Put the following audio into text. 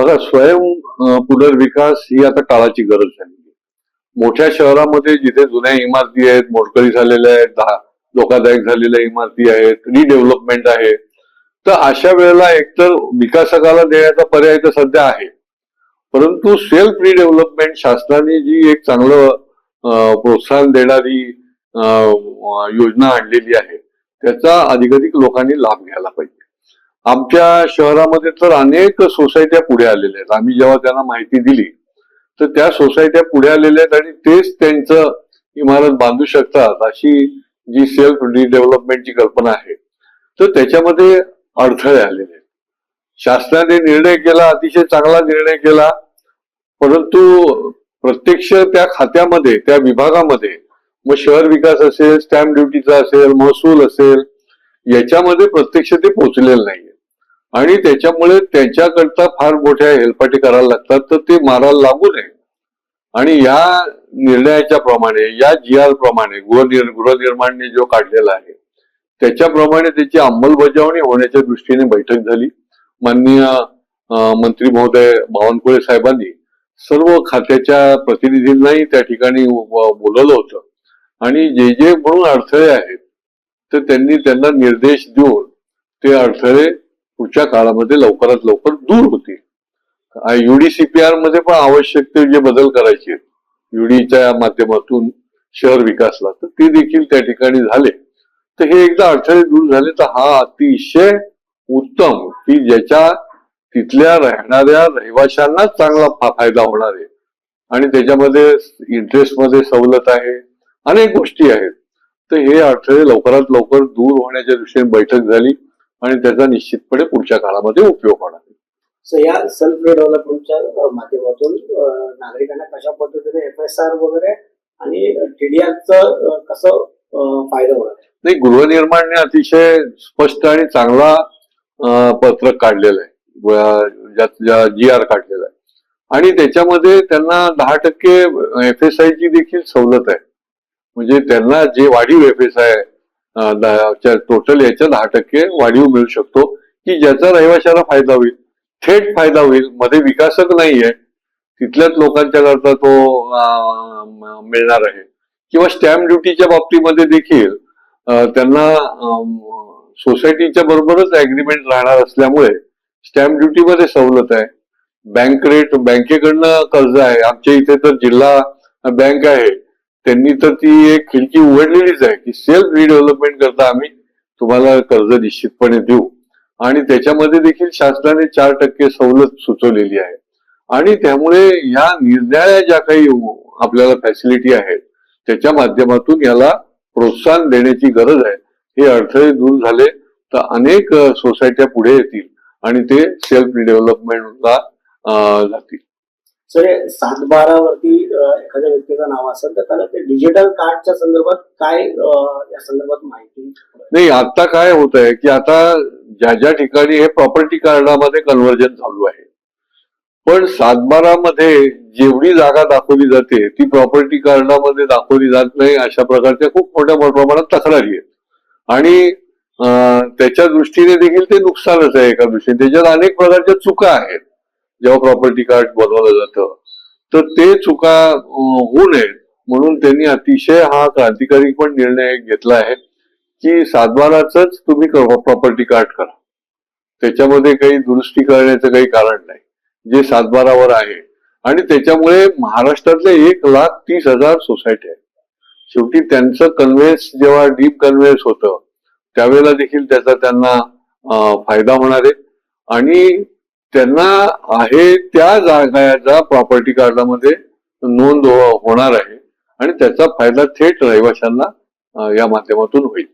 बघा, पुनर्विकास ही आता काळाची गरज झाली. मोठ्या शहरामध्ये जिथे जुन्या इमारती आहेत, मोडकळी झालेल्या आहेत, धोकादायक झालेल्या इमारती आहेत, रिडेव्हलपमेंट आहे, तर अशा वेळेला एकतर विकासकाला देण्याचा पर्याय तर सध्या आहे, परंतु सेल्फ रिडेव्हलपमेंट शासनाने जी एक चांगलं प्रोत्साहन देणारी योजना आणलेली आहे, त्याचा अधिकाधिक लोकांनी लाभ घ्यायला पाहिजे. आमच्या शहरामध्ये तर अनेक सोसायट्या पुढे आलेल्या आहेत. आम्ही जेव्हा त्यांना माहिती दिली तर त्या सोसायट्या पुढे आलेल्या आहेत आणि तेच त्यांचं इमारत बांधू शकतात अशी जी सेल्फ रिडेव्हलपमेंटची कल्पना आहे, तर त्याच्यामध्ये अडथळे आलेले आहेत. शासनाने निर्णय केला, अतिशय चांगला निर्णय केला, परंतु प्रत्यक्ष त्या खात्यामध्ये, त्या विभागामध्ये, मग शहर विकास असेल, स्टॅम्प ड्युटीचा असेल, महसूल असेल, याच्यामध्ये प्रत्यक्ष ते पोहोचलेलं नाहीये आणि त्याच्यामुळे त्यांच्याकरता फार मोठ्या हेलपाटी करायला लागतात. तर ते मारायला लागू नये आणि या निर्णयाच्या प्रमाणे, या GR प्रमाणे, गृहनिर्माणने जो काढलेला आहे त्याच्याप्रमाणे त्याची अंमलबजावणी होण्याच्या दृष्टीने बैठक झाली. माननीय मंत्री महोदय बावनकुळे साहेबांनी सर्व खात्याच्या प्रतिनिधींनाही त्या ठिकाणी बोलवलं होतं आणि जे जे म्हणून अडथळे आहेत तर त्यांनी त्यांना निर्देश देऊन ते अडथळे पुढच्या काळामध्ये लवकरात लवकर दूर होतील. UDCPR मध्ये पण आवश्यक ते जे बदल करायचे UDच्या माध्यमातून शहर विकासला, तर ते देखील त्या ठिकाणी झाले. तर हे एकदा अडथळे दूर झाले तर हा अतिशय उत्तम, की ज्याच्या तिथल्या राहणाऱ्या रहिवाशांनाच चांगला फायदा होणार आहे आणि त्याच्यामध्ये इंटरेस्ट मध्ये सवलत आहे, अनेक गोष्टी आहेत. तर हे अडथळे लवकरात लवकर दूर होण्याच्या दृष्टीने बैठक झाली आणि त्याचा निश्चितपणे पुढच्या काळामध्ये उपयोग होणार आहे. या सेल्फ डेव्हलपमेंटच्या माध्यमातून नागरिकांना कशा पद्धतीने FSR वगैरे आणि TDRचं कसं फायदा होणार आहे? नाही, गृहनिर्माणने अतिशय स्पष्ट आणि चांगला पत्रक काढलेलं आहे, GR काढलेला आहे आणि त्याच्यामध्ये त्यांना 10% FSI ची देखील सवलत आहे. म्हणजे त्यांना जे वाढीव FSI टोटल याच्या 10% वाढीव मिळू शकतो, की ज्याचा रहिवाशाला फायदा होईल, थेट फायदा होईल. मध्ये विकासक नाहीये, तिथल्याच लोकांच्या करता तो मिळणार आहे. किंवा स्टॅम्प ड्युटीच्या बाबतीमध्ये देखील त्यांना सोसायटीच्या बरोबरच ऍग्रीमेंट राहणार असल्यामुळे स्टॅम्प ड्युटीमध्ये सवलत आहे. बँकेकडनं कर्ज आहे. आमच्या इथे तर जिल्हा बँक आहे, त्यांनी तर ती एक खिडकी उघडलेलीच आहे की सेल्फ रिडेव्हलपमेंट करता आम्ही तुम्हाला कर्ज निश्चितपणे देऊ आणि त्याच्यामध्ये देखील शासनाने 4% सवलत सुचवलेली आहे. आणि त्यामुळे या निर्णया ज्या काही आपल्याला फॅसिलिटी आहेत त्याच्या माध्यमातून याला प्रोत्साहन देण्याची गरज आहे. हे अडथळे दूर झाले तर अनेक सोसायट्या पुढे येतील आणि ते सेल्फ रिडेव्हलपमेंटला जातील. सर, 7/12 वरती एखाद्या व्यक्तीचं नाव असेल तर त्याला ते डिजिटल कार्डच्या संदर्भात काय या संदर्भात माहिती नाही. आता काय होत आहे की आता ज्या ज्या ठिकाणी हे प्रॉपर्टी कार्डामध्ये कन्व्हर्जन चालू आहे, पण 7/12 मध्ये जेवढी जागा दाखवली जाते ती प्रॉपर्टी कार्डामध्ये दाखवली जात नाही, अशा प्रकारच्या खूप मोठ्या प्रमाणात तक्रारी आहेत आणि त्याच्या दृष्टीने देखील ते नुकसानच आहे. एका दृष्टीने त्याच्यात अनेक प्रकारच्या चुका आहेत. जेव्हा प्रॉपर्टी कार्ड बनवलं जातं तर ते चुका होऊ नयेत म्हणून त्यांनी अतिशय हा क्रांतिकारी पण निर्णय घेतला आहे की 7/12च तुम्ही प्रॉपर्टी कार्ड करा, त्याच्यामध्ये काही दुरुस्ती करण्याचं काही कारण नाही, जे 7/12 वर आहे. आणि त्याच्यामुळे महाराष्ट्रातल्या 1,30,000 सोसायटी आहेत. शेवटी त्यांचं कन्व्हेन्स जेव्हा डीप कन्व्हेन्स होतं त्यावेळेला देखील त्याचा त्यांना फायदा होणार आहे आणि त्यांना आहे त्या जागा प्रॉपर्टी कार्डामध्ये नोंद होणार आहे आणि त्याचा फायदा थेट रहिवाशांना या माध्यमातून होईल.